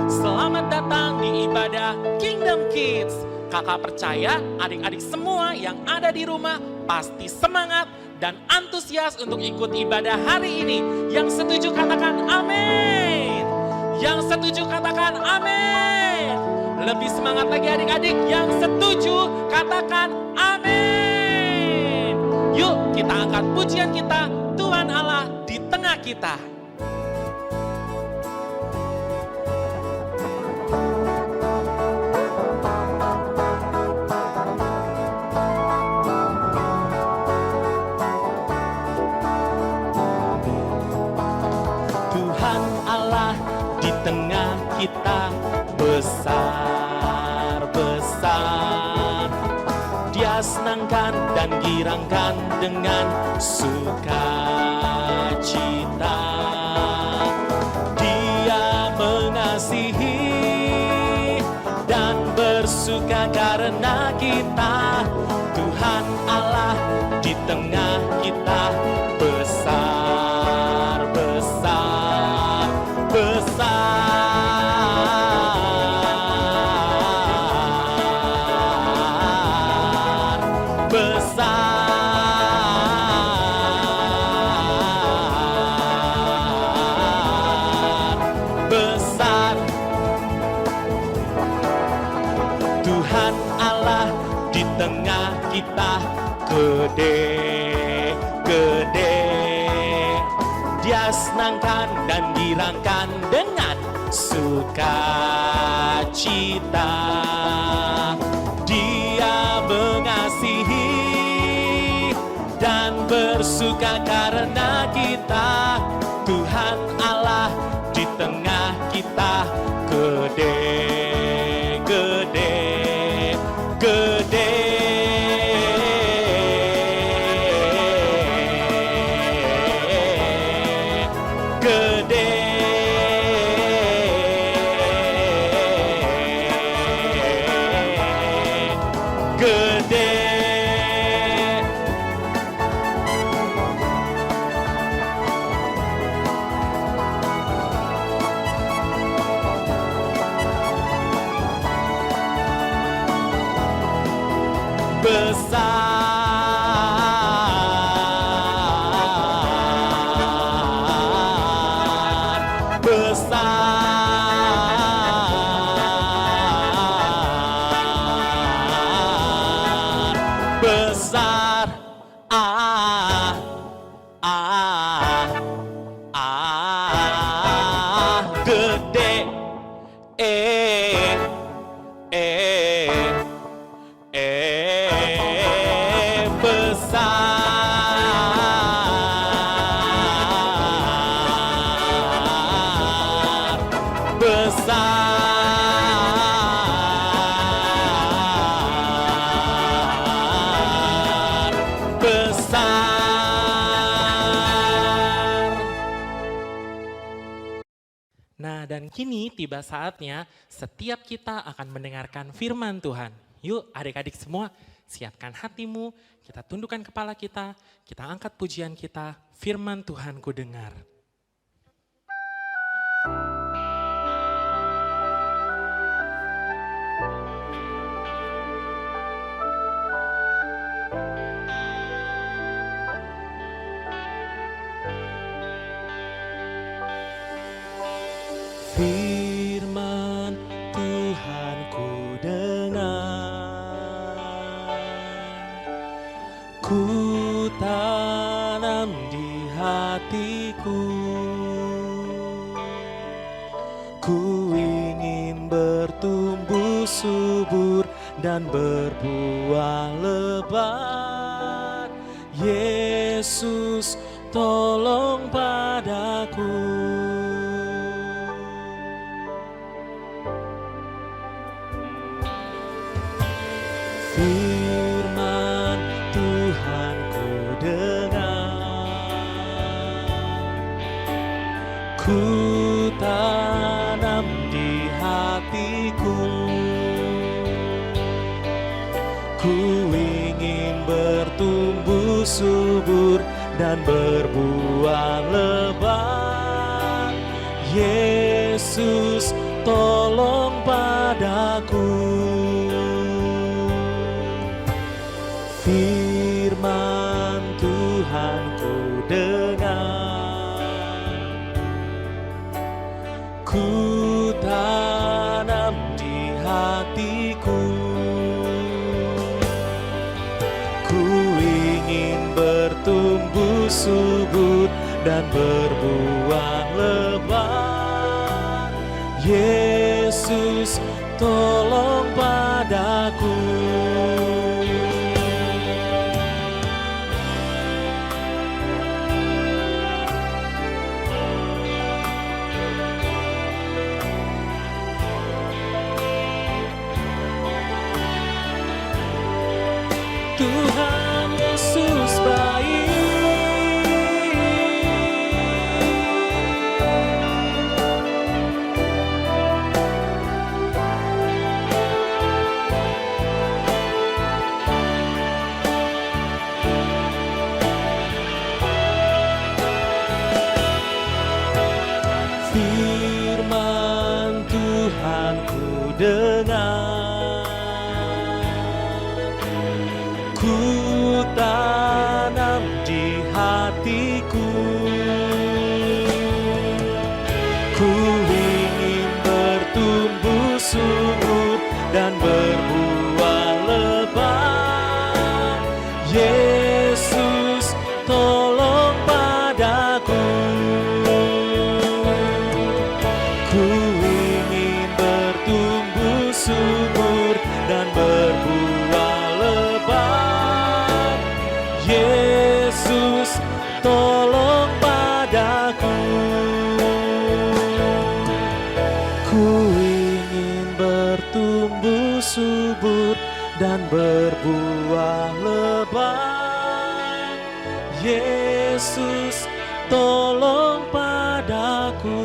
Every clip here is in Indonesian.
Selamat datang di ibadah Kingdom Kids. Kakak percaya adik-adik semua yang ada di rumah pasti semangat dan antusias untuk ikut ibadah hari ini. Yang setuju katakan amin. Yang setuju katakan amin. Lebih semangat lagi adik-adik yang setuju katakan amin. Yuk kita angkat pujian kita, Tuhan Allah di tengah kita. Tuhan Allah di tengah kita besar-besar. Dia senangkan dan girangkan dengan sukacita. Dia mengasihi dan bersuka karena kita. Tuhan Allah di tengah kita besar-besar, besar, besar, besar. Tuhan Allah di tengah kita gede, gede. Dia senangkan dan girangkan dengan sukacita. Dia mengasihi dan bersuka karena kita. Tuhan Allah di tengah kita gede, gede, gede. Besar, besar, besar, gede, besar, besar, besar. Nah, dan kini tiba saatnya setiap kita akan mendengarkan firman Tuhan. Yuk adik-adik semua, siapkan hatimu, kita tundukkan kepala kita angkat pujian kita, firman Tuhan ku dengar. Firman Tuhan ku dengar, ku tanam di hatiku, ku ingin bertumbuh subur dan berbuah lebat. Yesus tolong padaku. Firman Tuhan ku dengar, ku tanam di hatiku, ku ingin bertumbuh subur dan berbuah lebat. Yesus Yesus, tolong padaku. Firman Tuhan ku dengar, ku tanam di hatiku. Ku ingin bertumbuh subur dan berbuah lebat. Yesus, tolong padaku. Tuhan Yesus baik. Firman Tuhan ku dengar, ku tanam di hatiku. Ku ingin bertumbuh subur dan berbuah lebat. Yesus, tolong padaku. Ku ingin bertumbuh subur dan berbuah lebat. Yesus, tolong padaku. Ku ingin bertumbuh subur dan berbuah lebat. Yesus, tolong padaku.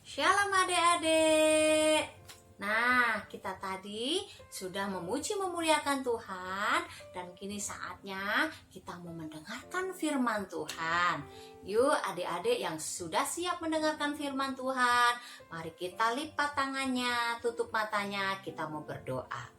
Shalom adik-adik. Nah, kita tadi sudah memuji memuliakan Tuhan dan kini saatnya kita mau mendengarkan firman Tuhan. Yuk adik-adik yang sudah siap mendengarkan firman Tuhan, mari kita lipat tangannya, tutup matanya, kita mau berdoa.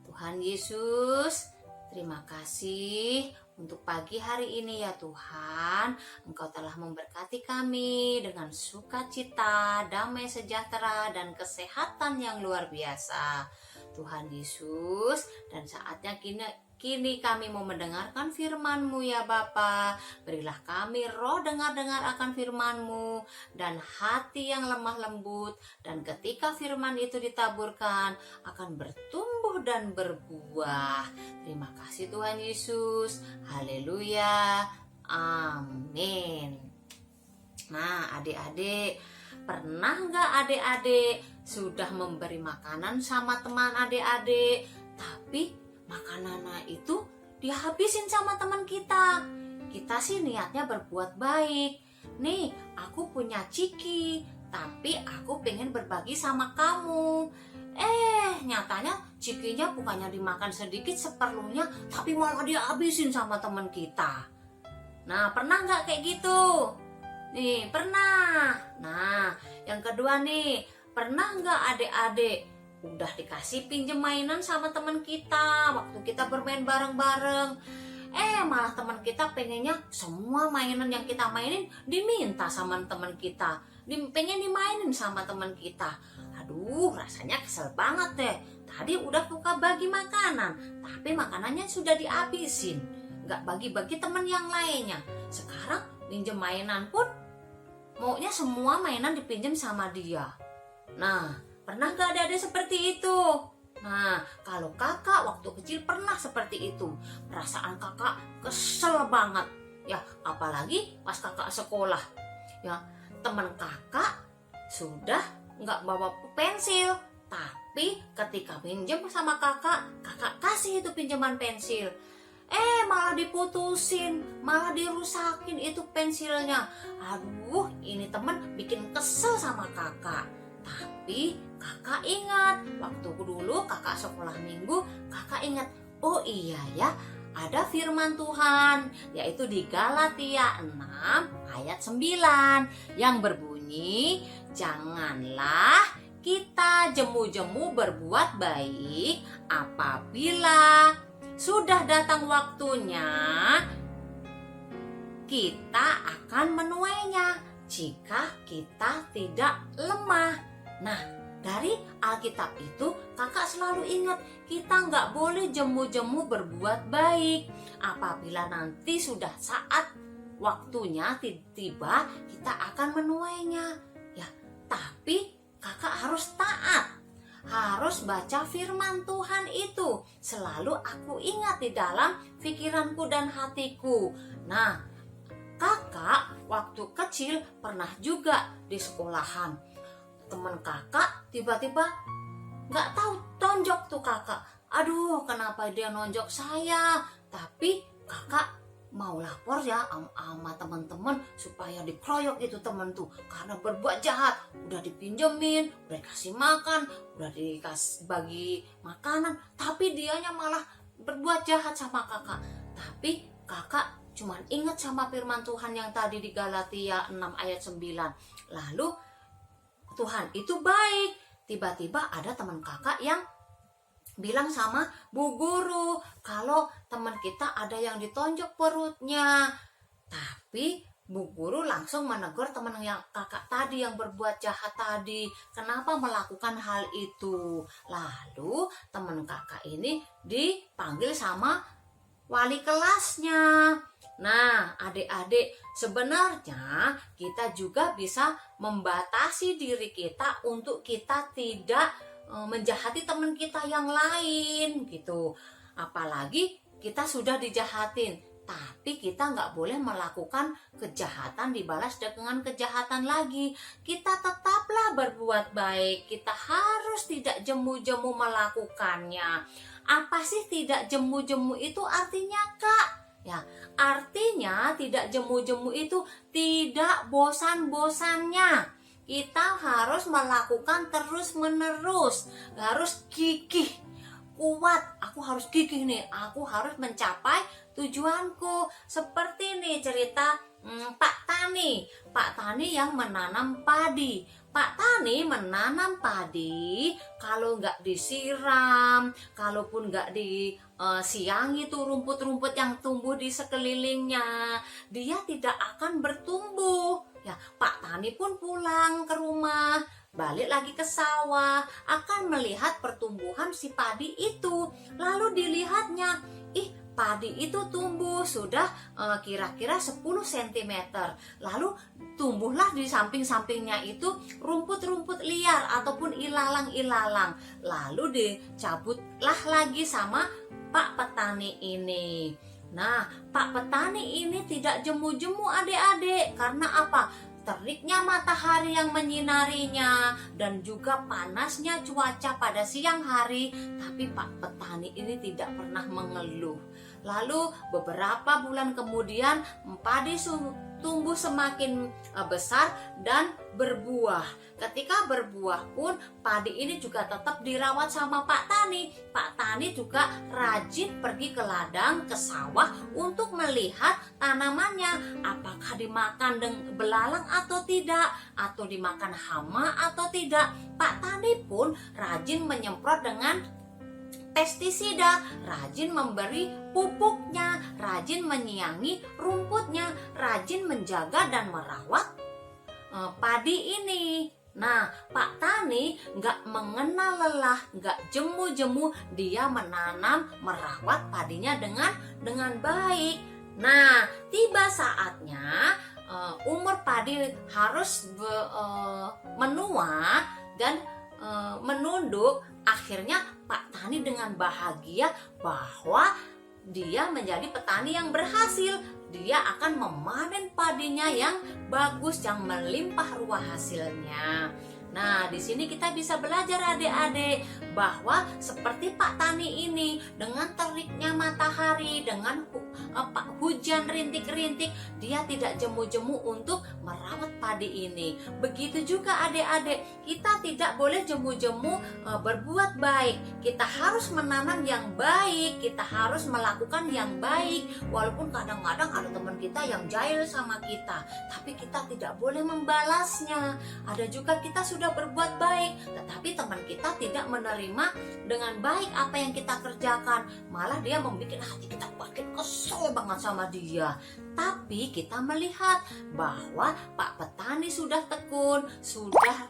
Tuhan Yesus, terima kasih untuk pagi hari ini ya Tuhan. Engkau telah memberkati kami dengan sukacita, damai sejahtera, dan kesehatan yang luar biasa. Tuhan Yesus, dan saatnya kini kami mau mendengarkan firman-Mu ya Bapa. Berilah kami roh dengar-dengar akan firman-Mu dan hati yang lemah lembut. Dan ketika firman itu ditaburkan akan bertumbuh dan berbuah. Terima kasih Tuhan Yesus. Haleluya. Amin. Nah adik-adik, pernah nggak adik-adik sudah memberi makanan sama teman adik-adik, tapi makanannya itu dihabisin sama teman kita? Kita sih niatnya berbuat baik. Nih, aku punya ciki, tapi aku pengen berbagi sama kamu. Nyatanya cikinya bukannya dimakan sedikit seperlunya, tapi malah dihabisin sama teman kita. Nah, pernah nggak kayak gitu? Nih, pernah. Nah, yang kedua nih, pernah nggak adik-adik udah dikasih pinjem mainan sama teman kita waktu kita bermain bareng-bareng? Malah teman kita pengennya semua mainan yang kita mainin diminta sama teman kita, pengen dimainin sama teman kita. Aduh, rasanya kesel banget deh. Tadi udah suka bagi makanan, tapi makanannya sudah dihabisin, nggak bagi-bagi teman yang lainnya. Sekarang pinjem mainan pun maunya semua mainan dipinjam sama dia. Nah, pernah gak ada seperti itu? Nah, kalau kakak waktu kecil pernah seperti itu. Perasaan kakak kesel banget. Ya, apalagi pas kakak sekolah. Ya, teman kakak sudah gak bawa pensil. Tapi ketika pinjam sama kakak kasih itu pinjaman pensil. Malah diputusin, malah dirusakin itu pensilnya. Aduh, ini teman bikin kesel sama kakak. Tapi kakak ingat, waktu dulu kakak sekolah minggu, kakak ingat, oh iya ya, ada firman Tuhan, yaitu di Galatia 6 ayat 9 yang berbunyi, "Janganlah kita jemu-jemu berbuat baik apabila sudah datang waktunya, kita akan menuainya jika kita tidak lemah." Nah, dari Alkitab itu kakak selalu ingat, kita nggak boleh jemu-jemu berbuat baik. Apabila nanti sudah saat waktunya tiba, kita akan menuainya. Ya, tapi kakak harus taat, harus baca firman Tuhan itu. Selalu aku ingat di dalam pikiranku dan hatiku. Nah, kakak waktu kecil pernah juga di sekolahan. Teman kakak tiba-tiba nggak tahu tonjok tuh kakak. Aduh, kenapa dia nonjok saya? Tapi kakak mau lapor ya sama teman-teman supaya dikeroyok itu temen tuh karena berbuat jahat. Udah dipinjemin, udah dikasih makan, udah dikasih bagi makanan, tapi dianya malah berbuat jahat sama kakak. Tapi kakak cuman ingat sama firman Tuhan yang tadi di Galatia 6 ayat 9. Lalu Tuhan itu baik. Tiba-tiba ada teman kakak yang bilang sama bu guru kalau teman kita ada yang ditonjok perutnya. Tapi bu guru langsung menegur teman yang kakak tadi yang berbuat jahat tadi. Kenapa melakukan hal itu? Lalu teman kakak ini dipanggil sama wali kelasnya. Nah, adik-adik, sebenarnya kita juga bisa membatasi diri kita untuk kita tidak menjahati teman kita yang lain gitu. Apalagi kita sudah dijahatin, tapi kita nggak boleh melakukan kejahatan dibalas dengan kejahatan lagi. Kita tetaplah berbuat baik, kita harus tidak jemu-jemu melakukannya. Apa sih tidak jemu-jemu itu artinya, Kak? Ya, artinya tidak jemu-jemu itu tidak bosan-bosannya. Kita harus melakukan terus-menerus, harus gigih, kuat. Aku harus gigih nih, aku harus mencapai tujuanku. Seperti nih cerita Pak Tani. Pak Tani yang menanam padi. Pak Tani menanam padi, kalau nggak disiram, kalaupun nggak disiangi tuh rumput-rumput yang tumbuh di sekelilingnya, dia tidak akan bertumbuh. Ya, Pak Tani pun pulang ke rumah, balik lagi ke sawah, akan melihat pertumbuhan si padi itu. Lalu dilihatnya, padi itu tumbuh sudah kira-kira 10 cm. Lalu tumbuhlah di samping-sampingnya itu rumput-rumput liar ataupun ilalang-ilalang. Lalu dicabutlah lagi sama Pak Petani ini. Nah, Pak Petani ini tidak jemu-jemu adik-adik. Karena apa? Teriknya matahari yang menyinarinya dan juga panasnya cuaca pada siang hari. Tapi Pak Petani ini tidak pernah mengeluh. Lalu beberapa bulan kemudian padi tumbuh semakin besar dan berbuah. Ketika berbuah pun padi ini juga tetap dirawat sama Pak Tani. Pak Tani juga rajin pergi ke ladang, ke sawah untuk melihat tanamannya apakah dimakan belalang atau tidak, atau dimakan hama atau tidak. Pak Tani pun rajin menyemprot dengan pestisida, rajin memberi pupuknya, rajin menyiangi rumputnya, rajin menjaga dan merawat padi ini. Nah, Pak Tani nggak mengenal lelah, nggak jemu-jemu, dia menanam, merawat padinya dengan baik. Nah, tiba saatnya umur padi harus menua dan menunduk. Akhirnya Pak Tani dengan bahagia bahwa dia menjadi petani yang berhasil. Dia akan memanen padinya yang bagus, yang melimpah ruah hasilnya. Nah, di sini kita bisa belajar adik-adik bahwa seperti Pak Tani ini, dengan teriknya matahari, dengan hujan rintik-rintik, dia tidak jemu-jemu untuk merawat padi ini. Begitu juga adik-adik, kita tidak boleh jemu-jemu berbuat baik. Kita harus menanam yang baik, kita harus melakukan yang baik. Walaupun kadang-kadang ada teman kita yang jahil sama kita, tapi kita tidak boleh membalasnya. Ada juga kita sudah berbuat baik, tetapi teman kita tidak menerima dengan baik apa yang kita kerjakan. Malah dia membuat hati kita makin kesel banget sama dia. Tapi kita melihat bahwa Pak Petani sudah tekun, sudah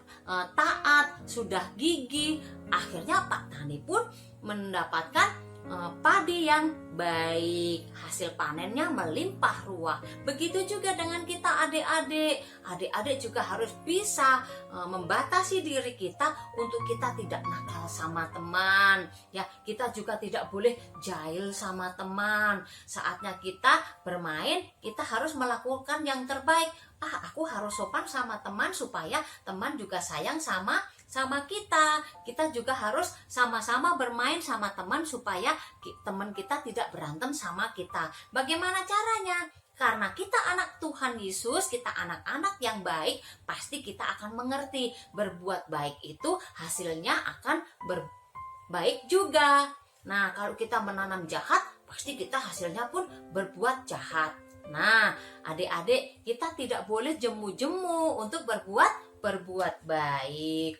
taat, sudah gigih. Akhirnya Pak Tani pun mendapatkan padi yang baik, hasil panennya melimpah ruah. Begitu juga dengan kita adik-adik. Adik-adik juga harus bisa membatasi diri kita untuk kita tidak nakal sama teman. Ya, kita juga tidak boleh jahil sama teman. Saatnya kita bermain, kita harus melakukan yang terbaik. Aku harus sopan sama teman supaya teman juga sayang sama kita. Kita juga harus sama-sama bermain sama teman supaya teman kita tidak berantem sama kita. Bagaimana caranya? Karena kita anak Tuhan Yesus, kita anak-anak yang baik, pasti kita akan mengerti berbuat baik itu hasilnya akan baik juga. Nah, kalau kita menanam jahat, pasti kita hasilnya pun berbuat jahat. Nah, adik-adik, kita tidak boleh jemu-jemu untuk berbuat baik.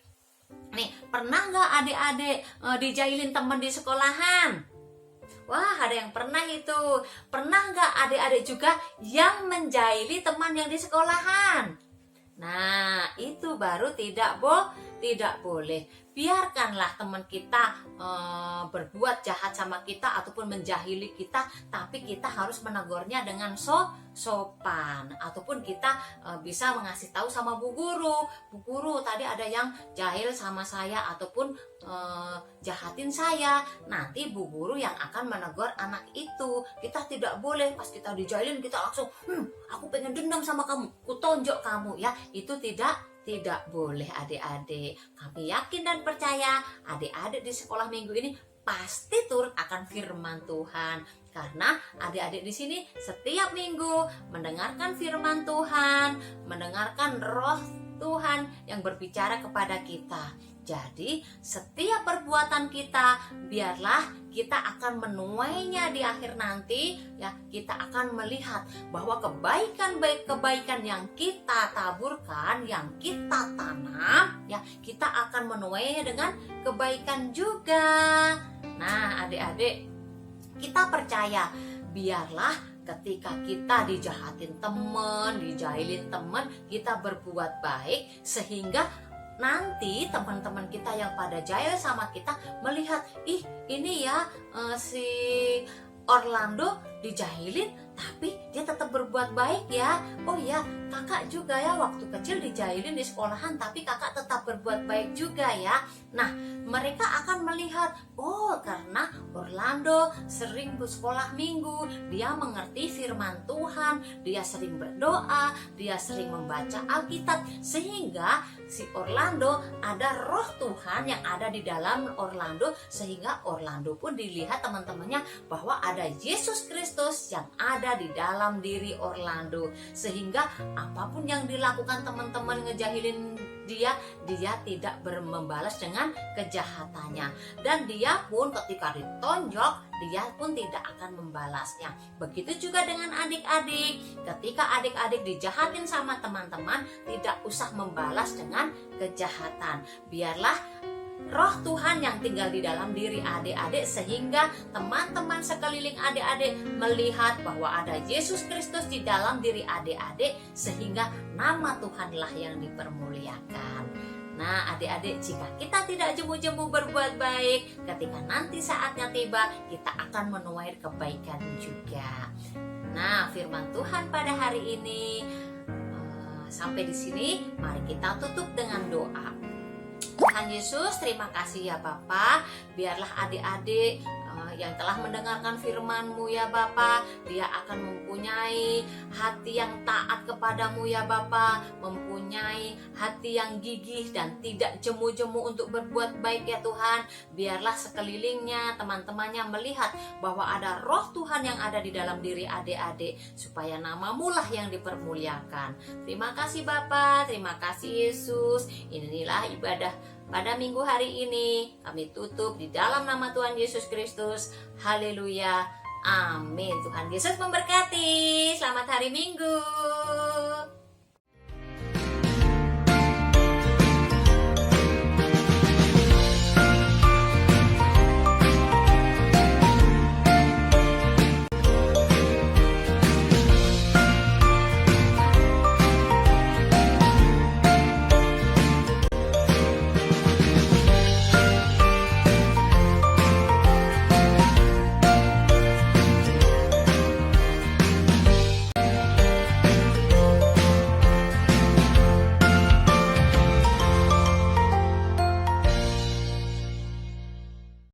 Nih, pernah nggak adik-adik dijailin teman di sekolahan? Wah, ada yang pernah itu. Pernah nggak adik-adik juga yang menjaili teman yang di sekolahan? Nah, itu baru tidak boleh. Biarkanlah teman kita berbuat jahat sama kita ataupun menjahili kita, tapi kita harus menegurnya dengan sopan. Ataupun kita bisa mengasih tahu sama bu guru, tadi ada yang jahil sama saya ataupun jahatin saya. Nanti bu guru yang akan menegur anak itu. Kita tidak boleh pas kita dijahilin kita langsung, aku pengen dendam sama kamu, ku tonjok kamu ya. Itu tidak boleh adik-adik. Kami yakin dan percaya adik-adik di sekolah minggu ini pasti turut akan firman Tuhan. Karena adik-adik di sini setiap minggu mendengarkan firman Tuhan, mendengarkan roh Tuhan yang berbicara kepada kita. Jadi setiap perbuatan kita biarlah kita akan menuainya di akhir nanti ya. Kita akan melihat bahwa kebaikan yang kita taburkan, yang kita tanam ya, kita akan menuainya dengan kebaikan juga. Nah, adik-adik, kita percaya biarlah ketika kita dijahatin teman, dijahilin teman, kita berbuat baik sehingga nanti teman-teman kita yang pada jahil sama kita melihat, ini ya si Orlando dijahilin tapi dia tetap berbuat baik ya. Oh ya, kakak juga ya waktu kecil dijahilin di sekolahan tapi kakak tetap berbuat baik juga ya. Nah, mereka akan melihat, oh karena Orlando sering bersekolah minggu, dia mengerti firman Tuhan, dia sering berdoa, dia sering membaca Alkitab, sehingga si Orlando ada roh Tuhan yang ada di dalam Orlando, sehingga Orlando pun dilihat teman-temannya bahwa ada Yesus Kristus yang ada di dalam diri Orlando, sehingga apapun yang dilakukan teman-teman ngejahilin dia tidak membalas dengan kejahatannya, dan dia pun ketika ditonjok dia pun tidak akan membalasnya. Begitu juga dengan adik-adik, ketika adik-adik dijahatin sama teman-teman, tidak usah membalas dengan kejahatan. Biarlah roh Tuhan yang tinggal di dalam diri adik-adik, sehingga teman-teman sekeliling adik-adik melihat bahwa ada Yesus Kristus di dalam diri adik-adik, sehingga nama Tuhanlah yang dipermuliakan. Nah, adik-adik, jika kita tidak jemu-jemu berbuat baik, ketika nanti saatnya tiba, kita akan menuai kebaikan juga. Nah, firman Tuhan pada hari ini sampai di sini. Mari kita tutup dengan doa. Tuhan Yesus, terima kasih ya Bapa. Biarlah adik-adik yang telah mendengarkan firman-Mu ya Bapa, dia akan mempunyai hati yang taat kepadamu ya Bapa, mempunyai hati yang gigih dan tidak jemu-jemu untuk berbuat baik ya Tuhan. Biarlah sekelilingnya, teman-temannya melihat bahwa ada roh Tuhan yang ada di dalam diri adik-adik, supaya nama-Mu lah yang dipermuliakan. Terima kasih Bapa, terima kasih Yesus. Inilah ibadah pada minggu hari ini. Kami tutup di dalam nama Tuhan Yesus Kristus. Haleluya. Amin. Tuhan Yesus memberkati. Selamat hari Minggu.